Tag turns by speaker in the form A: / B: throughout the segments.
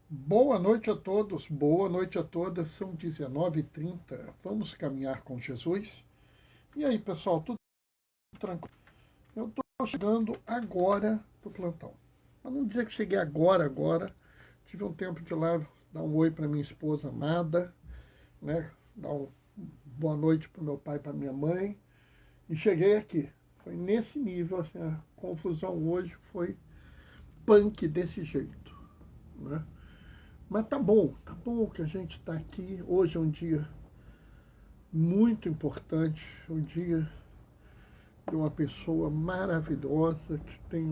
A: Boa noite a todos, boa noite a todas, são 19h30, vamos caminhar com Jesus. E aí pessoal, tudo tranquilo? Eu estou chegando agora do plantão. Para não dizer que cheguei agora, tive um tempo de lá dar um oi para minha esposa amada, né? Dar uma boa noite para meu pai e para minha mãe, e cheguei aqui. Foi nesse nível, assim, a confusão hoje foi punk desse jeito, né? Mas tá bom que a gente está aqui. Hoje é um dia muito importante, um dia de uma pessoa maravilhosa que tem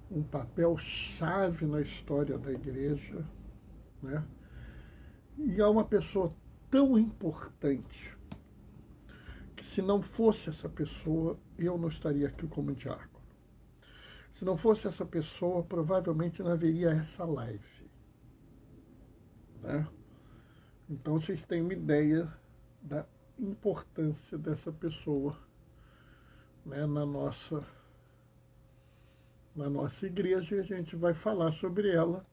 A: um papel chave na história da igreja, né? E é uma pessoa tão importante que se não fosse essa pessoa, eu não estaria aqui como diácono. Se não fosse essa pessoa, provavelmente não haveria essa live, né? Então vocês têm uma ideia da importância dessa pessoa, né, na nossa igreja, e a gente vai falar sobre ela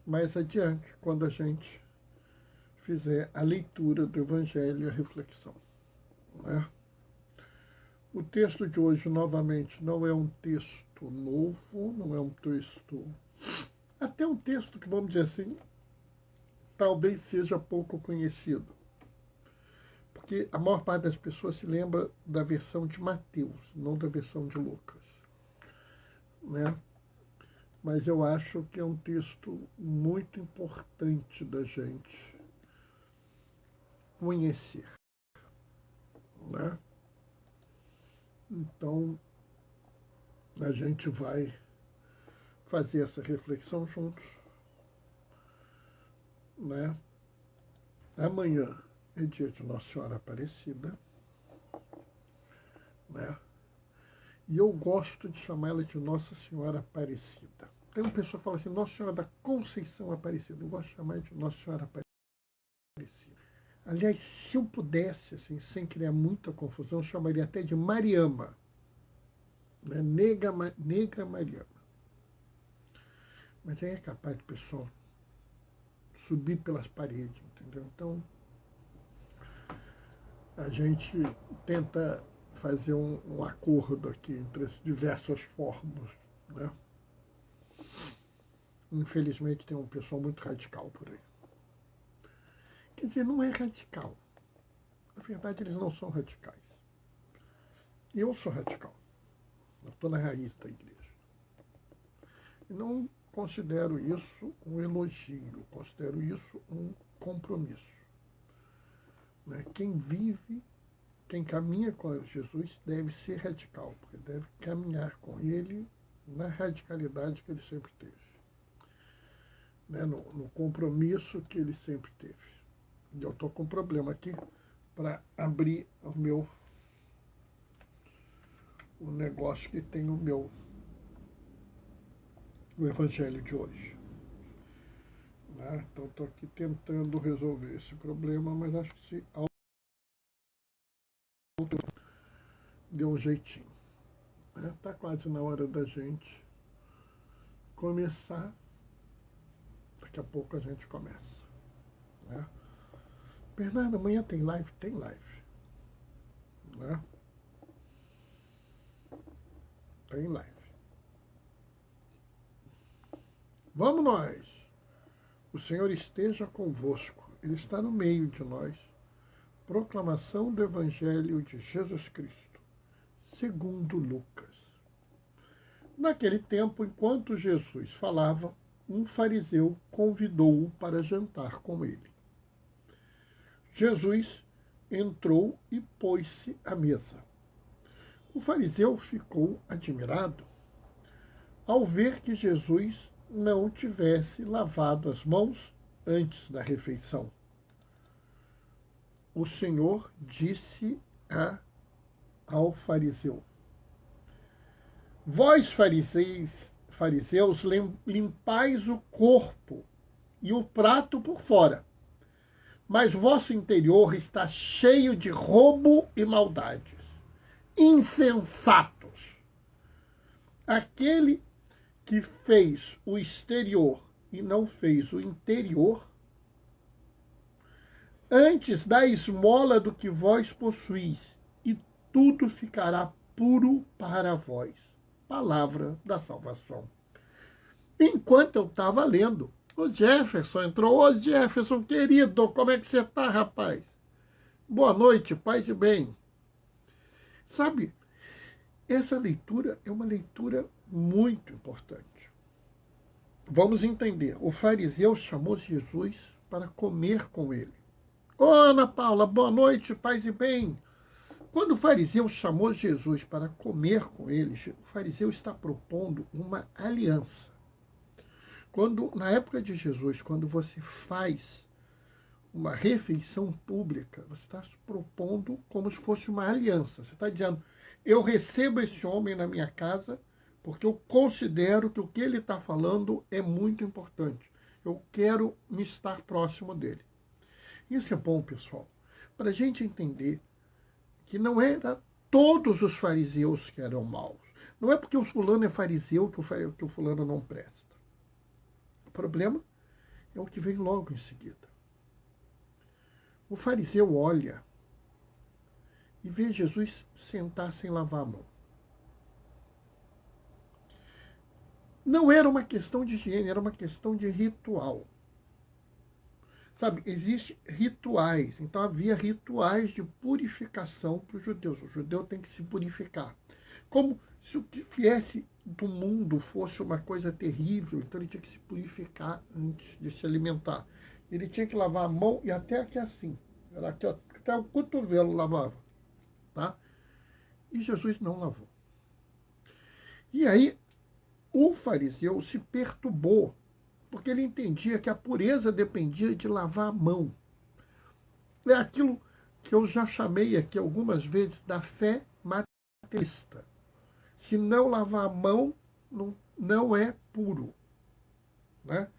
A: mais adiante, quando a gente fizer a leitura do Evangelho e a reflexão, né? O texto de hoje, novamente, não é um texto novo, não é um texto... Até um texto que, vamos dizer assim, talvez seja pouco conhecido. Porque a maior parte das pessoas se lembra da versão de Mateus, não da versão de Lucas, né? Mas eu acho que é um texto muito importante da gente conhecer, né? Então, a gente vai fazer essa reflexão juntos, né? Amanhã é dia de Nossa Senhora Aparecida, né? E eu gosto de chamar ela de Nossa Senhora Aparecida. Tem uma pessoa que fala assim, Nossa Senhora da Conceição Aparecida. Eu gosto de chamar de Nossa Senhora Aparecida. Aliás, se eu pudesse, assim, sem criar muita confusão, eu chamaria até de Mariama, né? Negra Mariama. Mas aí é capaz do pessoal subir pelas paredes, entendeu? Então, a gente tenta fazer um acordo aqui entre as diversas formas, né? Infelizmente tem um pessoal muito radical por aí. Quer dizer, não é radical. Na verdade, eles não são radicais. Eu sou radical. Eu estou na raiz da igreja. E não considero isso um elogio, considero isso um compromisso, né? Quem vive, quem caminha com Jesus deve ser radical, porque deve caminhar com ele na radicalidade que ele sempre teve, né? No compromisso que ele sempre teve. E eu estou com um problema aqui para abrir o negócio que tem o Evangelho de hoje, né? Então estou aqui tentando resolver esse problema, mas acho que se deu um jeitinho. Está quase na hora da gente começar. Daqui a pouco a gente começa, né? Bernardo, amanhã tem live? Tem live, né? Tem live. Vamos nós! O Senhor esteja convosco, Ele está no meio de nós. Proclamação do Evangelho de Jesus Cristo, segundo Lucas. Naquele tempo, enquanto Jesus falava, um fariseu convidou-o para jantar com ele. Jesus entrou e pôs-se à mesa. O fariseu ficou admirado ao ver que Jesus não tivesse lavado as mãos antes da refeição. O Senhor disse ao fariseu: Vós, fariseus, limpais o corpo e o prato por fora, mas vosso interior está cheio de roubo e maldades. Insensatos! aquele que fez o exterior e não fez o interior, antes da esmola do que vós possuís, e tudo ficará puro para vós. Palavra da salvação. Enquanto eu estava lendo, o Jefferson entrou. Ô Jefferson, querido, como é que você está, rapaz? Boa noite, paz e bem. Sabe, essa leitura é uma leitura muito importante. Vamos entender. O fariseu chamou Jesus para comer com ele. Ô, Ana Paula, boa noite, paz e bem. Quando o fariseu chamou Jesus para comer com ele, o fariseu está propondo uma aliança. Na época de Jesus, quando você faz uma refeição pública, você está se propondo como se fosse uma aliança. Você está dizendo, eu recebo esse homem na minha casa porque eu considero que o que ele está falando é muito importante. Eu quero me estar próximo dele. Isso é bom, pessoal, para a gente entender que não era todos os fariseus que eram maus. Não é porque o fulano é fariseu que o fulano não presta. O problema é o que vem logo em seguida. O fariseu olha e vê Jesus sentar sem lavar a mão. Não era uma questão de higiene, era uma questão de ritual. Sabe, existem rituais. Então havia rituais de purificação para os judeus. O judeu tem que se purificar. Como se o que viesse do mundo fosse uma coisa terrível, então ele tinha que se purificar antes de se alimentar. Ele tinha que lavar a mão e até aqui assim. Era aqui, até o cotovelo lavava. Tá? E Jesus não lavou. E aí o fariseu se perturbou, porque ele entendia que a pureza dependia de lavar a mão. É aquilo que eu já chamei aqui algumas vezes da fé materialista. Se não lavar a mão, não é puro. Né?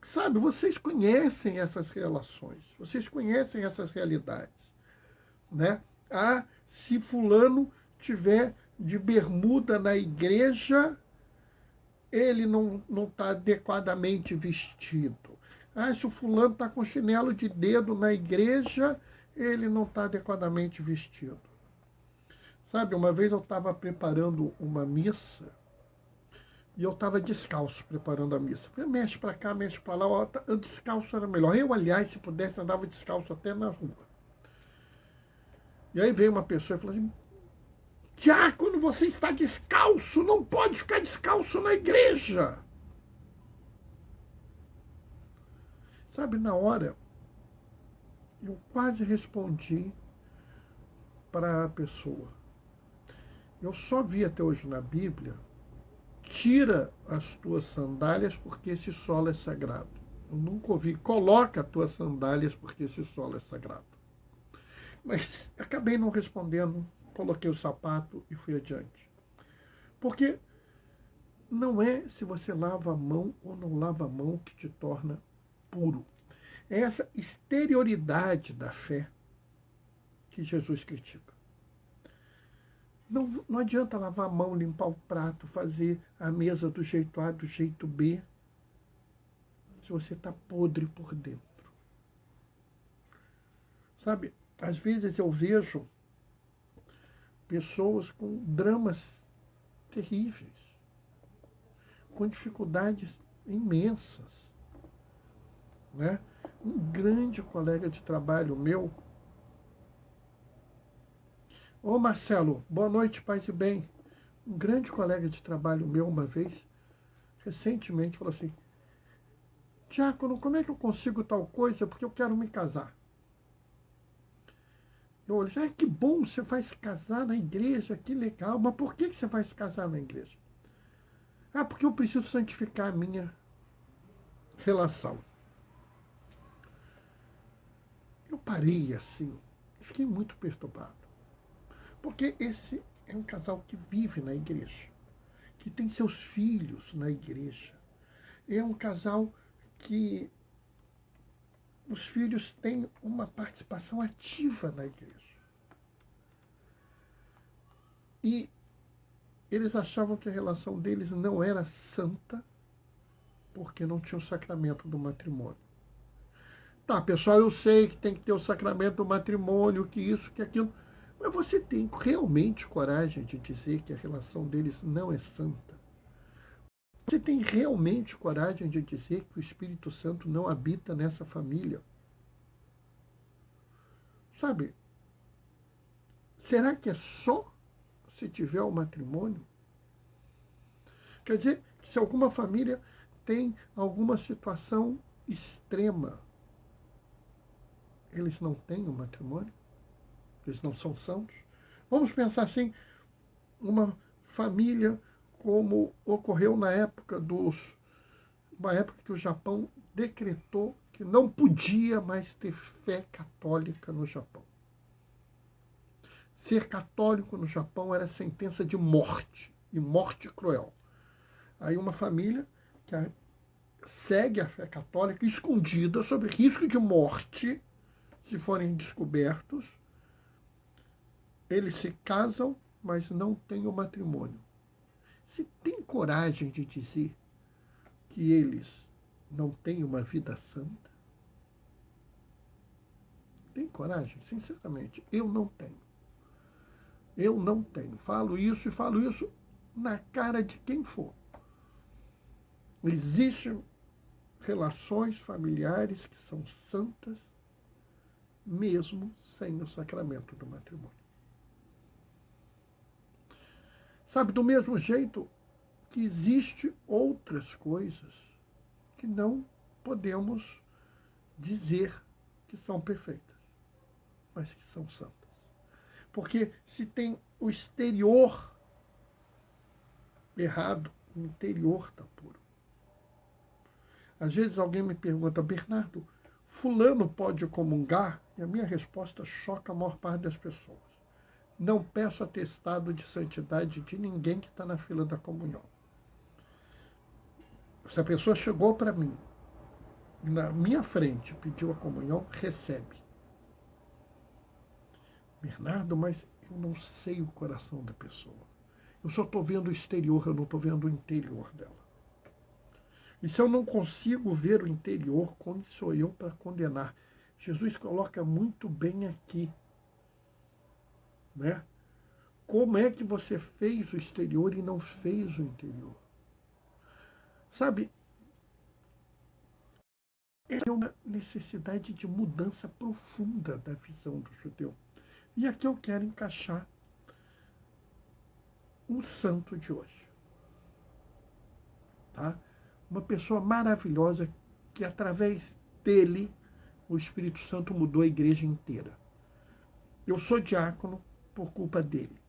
A: Sabe, vocês conhecem essas relações, vocês conhecem essas realidades. Né? Ah, se fulano tiver de bermuda na igreja, ele não está adequadamente vestido. Ah, se o fulano está com chinelo de dedo na igreja, ele não está adequadamente vestido. Sabe, uma vez eu estava preparando uma missa e eu estava descalço preparando a missa. Mexe para cá, mexe para lá, descalço era melhor. Eu, aliás, se pudesse, andava descalço até na rua. E aí veio uma pessoa e falou assim, diácono, você está descalço, não pode ficar descalço na igreja. Sabe, na hora, eu quase respondi para a pessoa. Eu só vi até hoje na Bíblia, tira as tuas sandálias porque esse solo é sagrado. Eu nunca ouvi, coloca as tuas sandálias porque esse solo é sagrado. Mas acabei não respondendo, coloquei o sapato e fui adiante. Porque não é se você lava a mão ou não lava a mão que te torna puro. É essa exterioridade da fé que Jesus critica. Não adianta lavar a mão, limpar o prato, fazer a mesa do jeito A, do jeito B, se você está podre por dentro. Sabe, às vezes eu vejo pessoas com dramas terríveis, com dificuldades imensas. Né? Um grande colega de trabalho meu, ô Marcelo, boa noite, paz e bem. Um grande colega de trabalho meu, uma vez, recentemente, falou assim, diácono, como é que eu consigo tal coisa? Porque eu quero me casar. Eu olhei, que bom, você vai se casar na igreja, que legal. Mas por que você vai se casar na igreja? Ah, porque eu preciso santificar a minha relação. Eu parei assim, fiquei muito perturbado. Porque esse é um casal que vive na igreja, que tem seus filhos na igreja. É um casal que os filhos têm uma participação ativa na igreja. E eles achavam que a relação deles não era santa porque não tinha o sacramento do matrimônio. Tá, pessoal, eu sei que tem que ter o sacramento do matrimônio, que isso, que aquilo, mas você tem realmente coragem de dizer que a relação deles não é santa? Você tem realmente coragem de dizer que o Espírito Santo não habita nessa família? Sabe, será que é só se tiver o matrimônio? Quer dizer, que se alguma família tem alguma situação extrema, eles não têm o matrimônio? Eles não são santos? Vamos pensar assim, uma família como ocorreu na época uma época que o Japão decretou que não podia mais ter fé católica no Japão. Ser católico no Japão era sentença de morte, e morte cruel. Aí uma família que segue a fé católica escondida, sob risco de morte, se forem descobertos, eles se casam, mas não têm o matrimônio. Se tem coragem de dizer que eles não têm uma vida santa? Tem coragem? Sinceramente, eu não tenho. Eu não tenho. Falo isso e falo isso na cara de quem for. Existem relações familiares que são santas, mesmo sem o sacramento do matrimônio. Sabe, do mesmo jeito que existem outras coisas que não podemos dizer que são perfeitas, mas que são santas. Porque se tem o exterior errado, o interior está puro. Às vezes alguém me pergunta, Bernardo, fulano pode comungar? E a minha resposta choca a maior parte das pessoas. Não peço atestado de santidade de ninguém que está na fila da comunhão. Se a pessoa chegou para mim, na minha frente, pediu a comunhão, recebe. Bernardo, mas eu não sei o coração da pessoa. Eu só estou vendo o exterior, eu não estou vendo o interior dela. E se eu não consigo ver o interior, quem sou eu para condenar? Jesus coloca muito bem aqui, né? Como é que você fez o exterior e não fez o interior? Sabe, essa é uma necessidade de mudança profunda da visão do judeu. E aqui eu quero encaixar um santo de hoje. Tá? Uma pessoa maravilhosa que, através dele, o Espírito Santo mudou a igreja inteira. Eu sou diácono por culpa dele.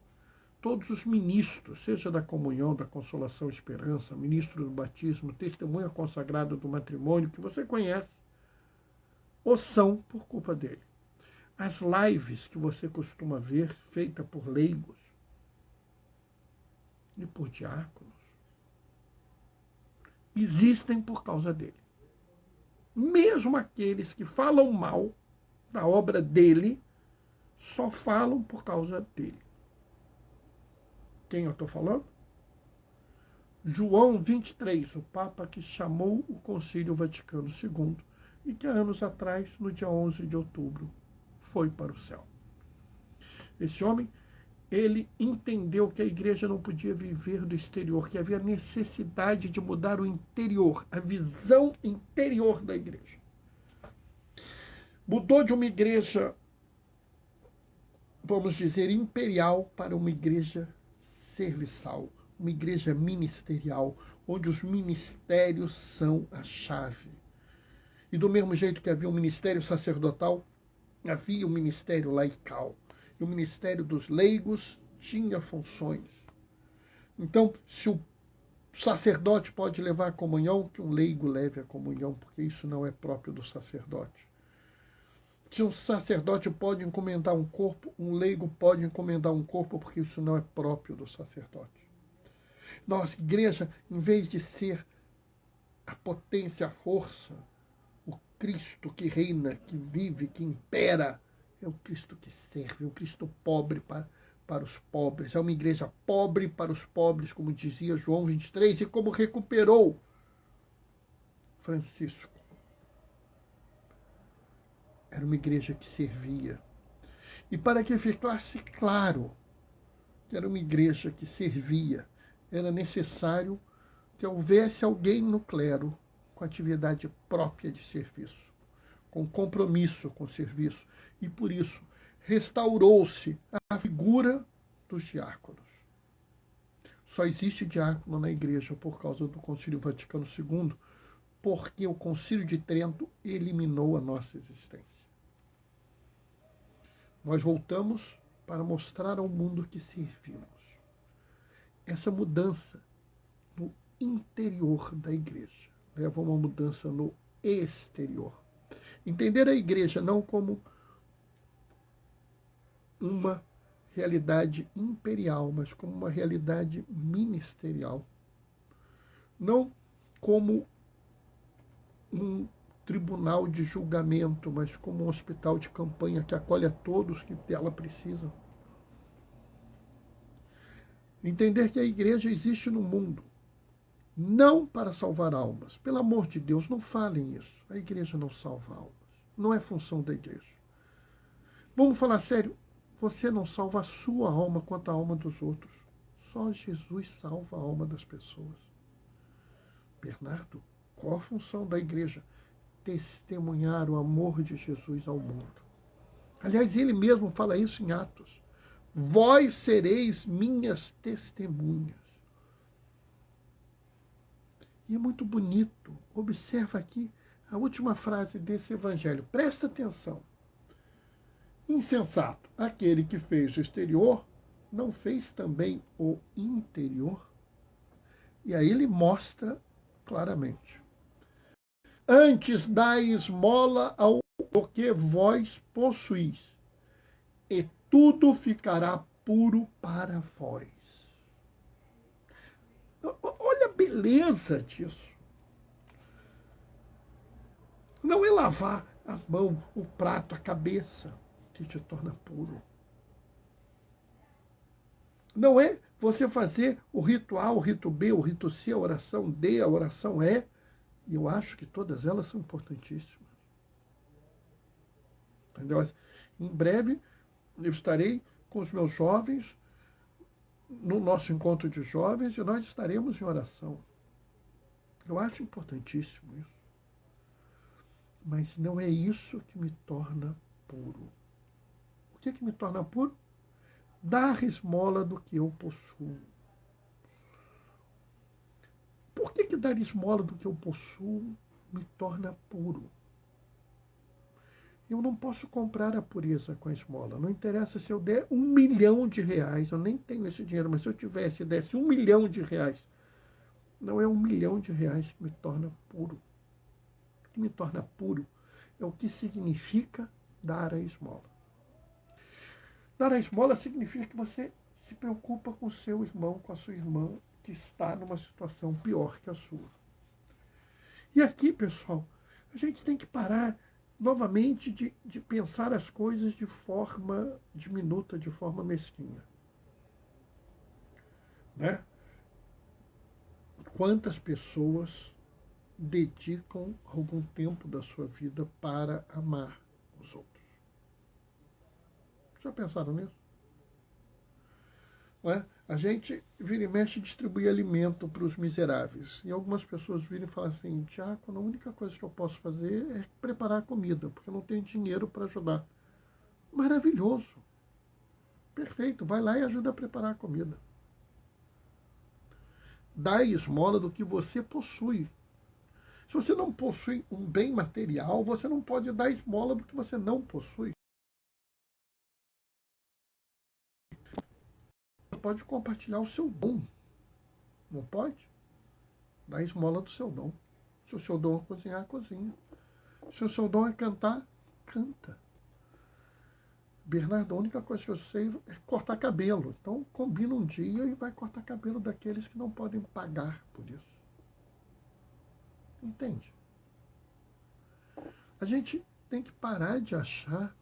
A: Todos os ministros, seja da comunhão, da consolação e esperança, ministro do batismo, testemunha consagrada do matrimônio, que você conhece, ou são por culpa dele. As lives que você costuma ver, feitas por leigos e por diáconos, existem por causa dele. Mesmo aqueles que falam mal da obra dele, só falam por causa dele. Quem eu estou falando? João 23, o Papa que chamou o Concílio Vaticano II e que há anos atrás, no dia 11 de outubro, foi para o céu. Esse homem, ele entendeu que a igreja não podia viver do exterior, que havia necessidade de mudar o interior, a visão interior da igreja. Mudou de uma igreja, vamos dizer, imperial para uma igreja serviçal, uma igreja ministerial, onde os ministérios são a chave. E do mesmo jeito que havia um ministério sacerdotal, havia um ministério laical. E o ministério dos leigos tinha funções. Então, se o sacerdote pode levar a comunhão, que um leigo leve a comunhão, porque isso não é próprio do sacerdote. Se um sacerdote pode encomendar um corpo, um leigo pode encomendar um corpo, porque isso não é próprio do sacerdote. Nossa igreja, em vez de ser a potência, a força, o Cristo que reina, que vive, que impera, é o Cristo que serve, é o Cristo pobre para os pobres, é uma igreja pobre para os pobres, como dizia João 23, e como recuperou Francisco. Era uma igreja que servia. E para que ficasse claro que era uma igreja que servia, era necessário que houvesse alguém no clero com atividade própria de serviço, com compromisso com o serviço. E por isso restaurou-se a figura dos diáconos. Só existe diácono na igreja por causa do Concílio Vaticano II, porque o Concílio de Trento eliminou a nossa existência. Nós voltamos para mostrar ao mundo que servimos. Essa mudança no interior da igreja leva a uma mudança no exterior. Entender a igreja não como uma realidade imperial, mas como uma realidade ministerial. Não como um tribunal de julgamento, mas como um hospital de campanha que acolhe a todos que dela precisam. Entender que a igreja existe no mundo, não para salvar almas. Pelo amor de Deus, não falem isso. A igreja não salva almas. Não é função da igreja. Vamos falar sério. Você não salva a sua alma quanto a alma dos outros. Só Jesus salva a alma das pessoas. Bernardo, qual a função da igreja? Testemunhar o amor de Jesus ao mundo. Aliás, ele mesmo fala isso em Atos. Vós sereis minhas testemunhas. E é muito bonito. Observa aqui a última frase desse evangelho. Presta atenção. Insensato, aquele que fez o exterior, não fez também o interior? E aí ele mostra claramente. Antes dai esmola ao que vós possuís, e tudo ficará puro para vós. Olha a beleza disso. Não é lavar a mão, o prato, a cabeça que te torna puro. Não é você fazer o rito A, o rito B, o rito C, a oração D, a oração E. E eu acho que todas elas são importantíssimas. Entendeu? Em breve eu estarei com os meus jovens no nosso encontro de jovens e nós estaremos em oração. Eu acho importantíssimo isso. Mas não é isso que me torna puro. O que me torna puro? Dar esmola do que eu possuo. Por que dar esmola do que eu possuo me torna puro? Eu não posso comprar a pureza com a esmola. Não interessa se eu der R$1 milhão, eu nem tenho esse dinheiro, mas se eu tivesse e desse R$1 milhão, não é R$1 milhão que me torna puro. O que me torna puro é o que significa dar a esmola. Dar a esmola significa que você se preocupa com o seu irmão, com a sua irmã, que está numa situação pior que a sua. E aqui, pessoal, a gente tem que parar novamente de pensar as coisas de forma diminuta, de forma mesquinha. Né? Quantas pessoas dedicam algum tempo da sua vida para amar os outros? Já pensaram nisso? Não é? A gente vira e mexe e distribui alimento para os miseráveis. E algumas pessoas viram e falam assim, diácono, a única coisa que eu posso fazer é preparar a comida, porque eu não tenho dinheiro para ajudar. Maravilhoso. Perfeito, vai lá e ajuda a preparar a comida. Dá esmola do que você possui. Se você não possui um bem material, você não pode dar esmola do que você não possui. Você pode compartilhar o seu dom. Não pode? Dá esmola do seu dom. Se o seu dom é cozinhar, cozinha. Se o seu dom é cantar, canta. Bernardo, a única coisa que eu sei é cortar cabelo. Então, combina um dia e vai cortar cabelo daqueles que não podem pagar por isso. Entende? A gente tem que parar de achar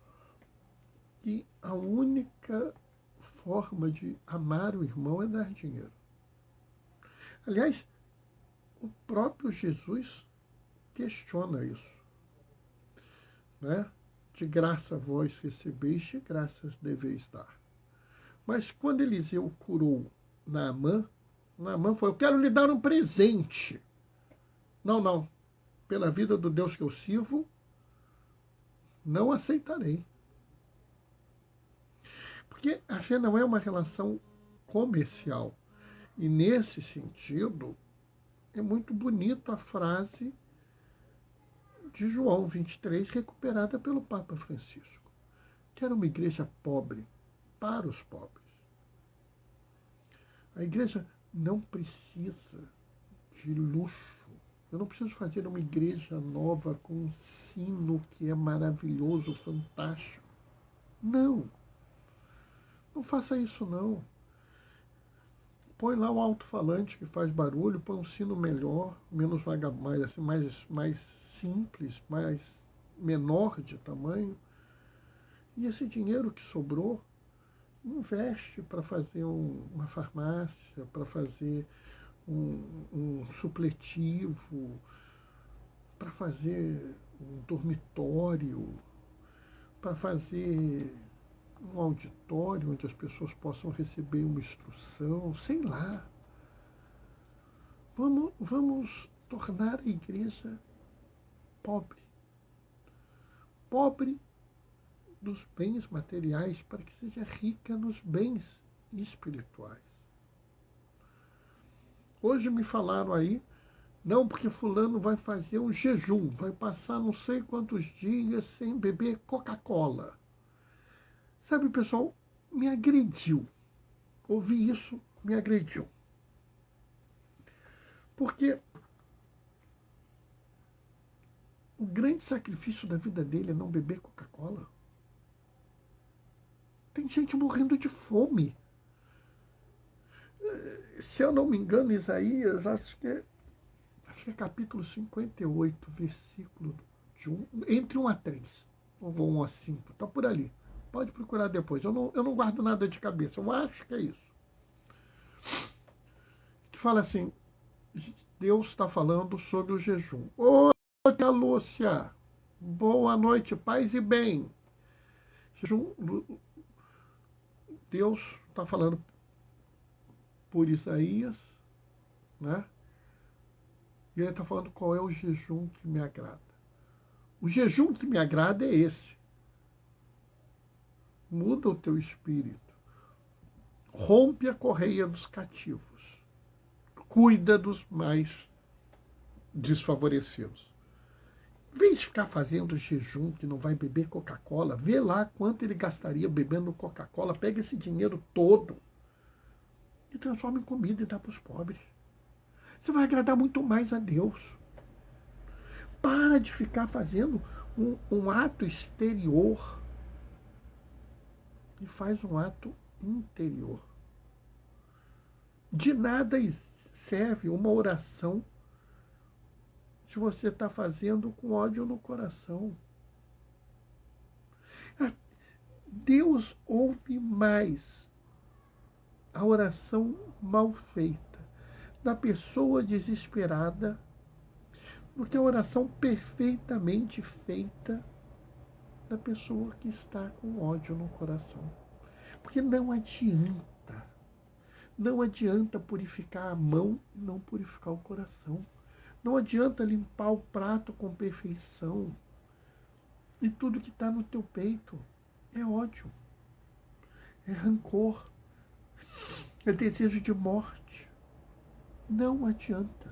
A: que a única forma de amar o irmão é dar dinheiro. Aliás, o próprio Jesus questiona isso, né? De graça vós recebeis, de graças deveis dar. Mas quando Eliseu curou Naamã, Naamã foi: eu quero lhe dar um presente. Não, não. Pela vida do Deus que eu sirvo, não aceitarei. Porque a fé não é uma relação comercial. E nesse sentido, é muito bonita a frase de João 23, recuperada pelo Papa Francisco. Quero uma igreja pobre para os pobres. A igreja não precisa de luxo. Eu não preciso fazer uma igreja nova com um sino que é maravilhoso, fantástico. Não. Não faça isso, não. Põe lá um alto-falante que faz barulho, põe um sino melhor, menos vagabundo, assim, mais simples, menor de tamanho. E esse dinheiro que sobrou, investe para fazer uma farmácia, para fazer um supletivo, para fazer um dormitório, para fazer um auditório onde as pessoas possam receber uma instrução, sei lá. Vamos tornar a igreja pobre. Pobre dos bens materiais, para que seja rica nos bens espirituais. Hoje me falaram aí, não, porque fulano vai fazer um jejum, vai passar não sei quantos dias sem beber Coca-Cola. Sabe, pessoal, me agrediu. Ouvir isso me agrediu. Porque o grande sacrifício da vida dele é não beber Coca-Cola. Tem gente morrendo de fome. Se eu não me engano, Isaías, acho que é capítulo 58, versículo de 1, entre 1 a 3, ou 1 a 5, está por ali. Pode procurar depois. Eu não guardo nada de cabeça, eu acho que é isso. Que fala assim, Deus está falando sobre o jejum. Ô, tia Lúcia, boa noite, paz e bem. Jejum, Deus está falando por Isaías, né? E ele está falando qual é o jejum que me agrada. O jejum que me agrada é esse. Muda o teu espírito. Rompe a correia dos cativos. Cuida dos mais desfavorecidos. Em vez de ficar fazendo jejum que não vai beber Coca-Cola, vê lá quanto ele gastaria bebendo Coca-Cola, pega esse dinheiro todo e transforma em comida e dá para os pobres. Você vai agradar muito mais a Deus. Para de ficar fazendo um ato exterior e faz um ato interior. De nada serve uma oração se você está fazendo com ódio no coração. Deus ouve mais a oração mal feita da pessoa desesperada do que a oração perfeitamente feita da pessoa que está com ódio no coração. Porque não adianta purificar a mão e não purificar o coração. Não adianta limpar o prato com perfeição e tudo que está no teu peito é ódio, é rancor, é desejo de morte. Não adianta.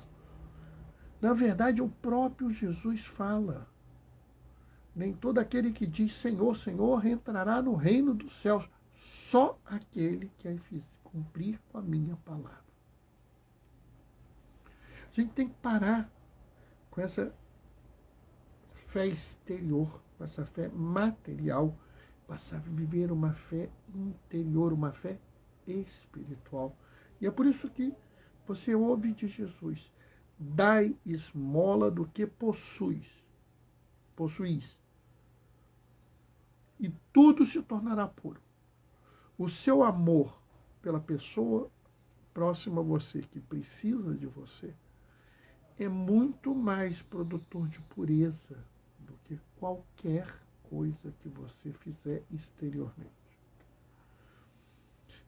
A: Na verdade, o próprio Jesus fala: nem todo aquele que diz Senhor, Senhor entrará no reino dos céus, só aquele que cumprir com a minha palavra. A gente tem que parar com essa fé exterior, com essa fé material, passar a viver uma fé interior, uma fé espiritual. E é por isso que você ouve de Jesus: dai esmola do que possuis, e tudo se tornará puro. o seu amor pela pessoa próxima a você, que precisa de você, é muito mais produtor de pureza do que qualquer coisa que você fizer exteriormente.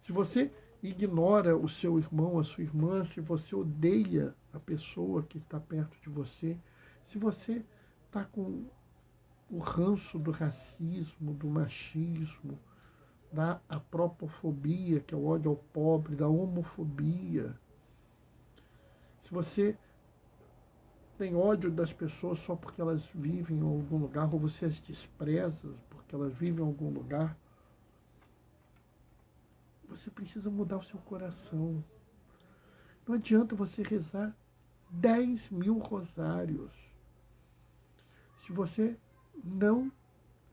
A: Se você ignora o seu irmão, a sua irmã, se você odeia a pessoa que está perto de você, se você está com o ranço do racismo, do machismo, da apropofobia, que é o ódio ao pobre, da homofobia, se você tem ódio das pessoas só porque elas vivem em algum lugar, ou você as despreza porque elas vivem em algum lugar, você precisa mudar o seu coração. Não adianta você rezar 10.000 rosários se você não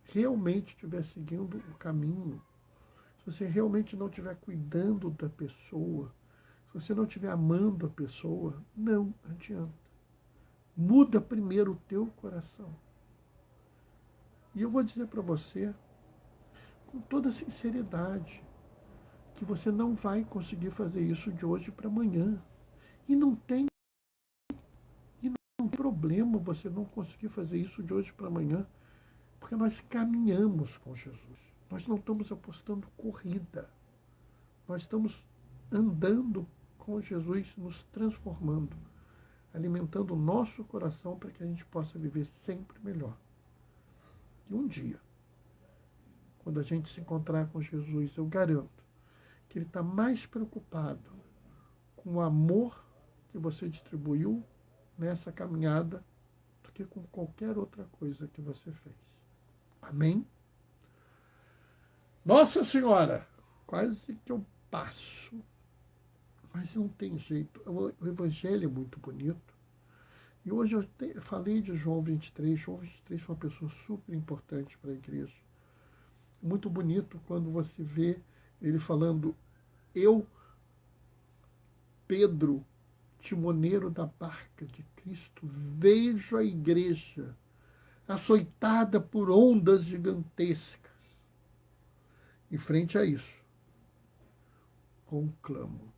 A: realmente estiver seguindo o caminho, se você realmente não estiver cuidando da pessoa, se você não estiver amando a pessoa, não adianta. Muda primeiro o teu coração. E eu vou dizer para você, com toda sinceridade, que você não vai conseguir fazer isso de hoje para amanhã. E não tem problema você não conseguir fazer isso de hoje para amanhã, porque nós caminhamos com Jesus. Nós não estamos apostando corrida. Nós estamos andando com Jesus, nos transformando, alimentando o nosso coração para que a gente possa viver sempre melhor. E um dia, quando a gente se encontrar com Jesus, eu garanto que Ele está mais preocupado com o amor que você distribuiu nessa caminhada do que com qualquer outra coisa que você fez. Amém? Nossa Senhora, quase que eu passo. Mas não tem jeito. O Evangelho é muito bonito. E hoje eu falei de João 23. João 23 foi uma pessoa super importante para a igreja. Muito bonito quando você vê ele falando: eu, Pedro, timoneiro da barca de Cristo, vejo a igreja açoitada por ondas gigantescas. Em frente a isso, conclamo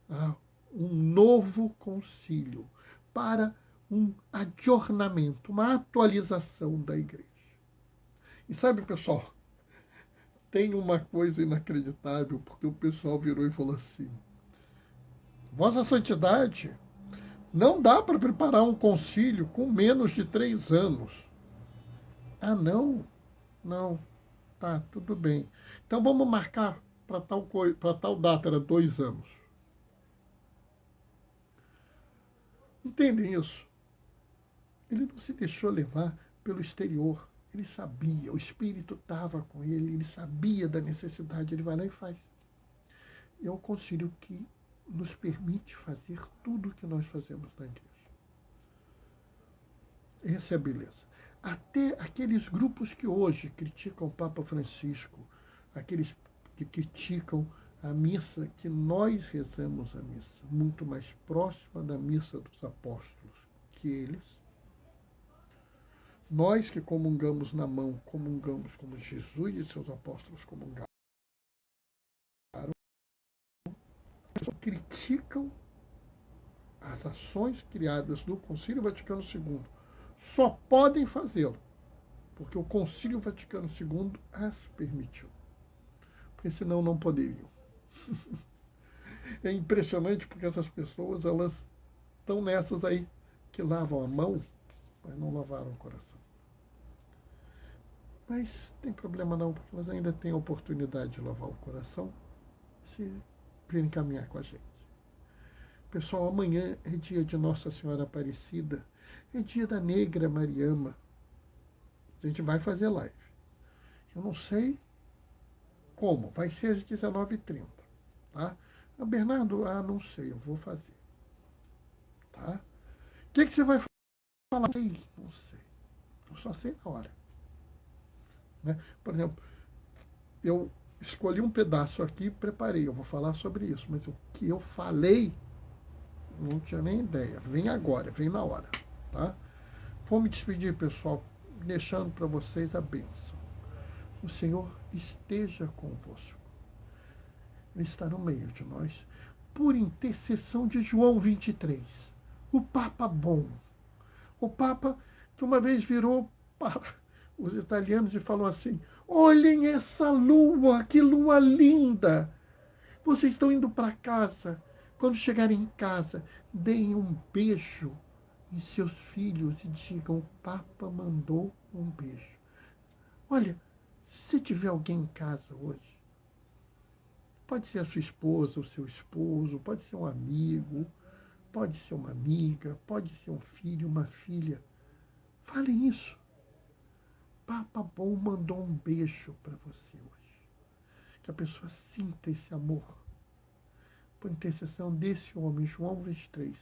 A: a um novo concílio para um adornamento, uma atualização da igreja. E sabe, pessoal, tem uma coisa inacreditável, porque o pessoal virou e falou assim: Vossa Santidade, não dá para preparar um concílio com menos de 3 anos. Ah, não? Não. Tá, tudo bem. Então vamos marcar para tal data, era 2 anos. Entendem isso? Ele não se deixou levar pelo exterior. Ele sabia, o Espírito estava com ele, ele sabia da necessidade, ele vai lá e faz. É o concílio que nos permite fazer tudo o que nós fazemos na igreja. Essa é a beleza. Até aqueles grupos que hoje criticam o Papa Francisco, aqueles que criticam a missa, que nós rezamos a missa, muito mais próxima da missa dos apóstolos que eles, nós que comungamos na mão, comungamos como Jesus e seus apóstolos comungaram, criticam as ações criadas no Concílio Vaticano II. Só podem fazê-lo porque o Concílio Vaticano II as permitiu. Porque senão não poderiam. É impressionante porque essas pessoas, elas estão nessas aí que lavam a mão, mas não lavaram o coração. Mas tem problema não, porque elas ainda têm a oportunidade de lavar o coração se virem caminhar com a gente. Pessoal, amanhã é dia de Nossa Senhora Aparecida, é dia da Negra Mariama. A gente vai fazer live. Eu não sei como, vai ser às 19h30, tá? Bernardo, não sei, eu vou fazer. Tá? O que você vai falar? Não sei. Eu só sei na hora. Né? Por exemplo, eu escolhi um pedaço aqui e preparei. Eu vou falar sobre isso. Mas o que eu falei, não tinha nem ideia. Vem agora, vem na hora. Tá? Vou me despedir, pessoal, deixando para vocês a bênção. O Senhor esteja convosco. está no meio de nós, por intercessão de João 23, o Papa bom. O Papa que uma vez virou para os italianos e falou assim: olhem essa lua, que lua linda! Vocês estão indo para casa. Quando chegarem em casa, deem um beijo em seus filhos e digam: o Papa mandou um beijo. Olha, se tiver alguém em casa hoje, pode ser a sua esposa, o seu esposo, pode ser um amigo, pode ser uma amiga, pode ser um filho, uma filha. Falem isso. Papa bom mandou um beijo para você hoje. Que a pessoa sinta esse amor. Por intercessão desse homem, João 23,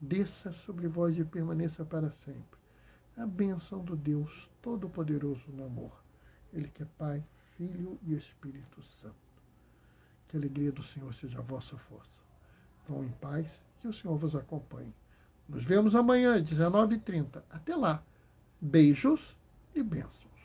A: desça sobre vós e permaneça para sempre a bênção do Deus Todo-Poderoso no amor. Ele que é Pai, Filho e Espírito Santo. Que a alegria do Senhor seja a vossa força. Vão em paz, que o Senhor vos acompanhe. Nos vemos amanhã, às 19h30. Até lá. Beijos e bênçãos.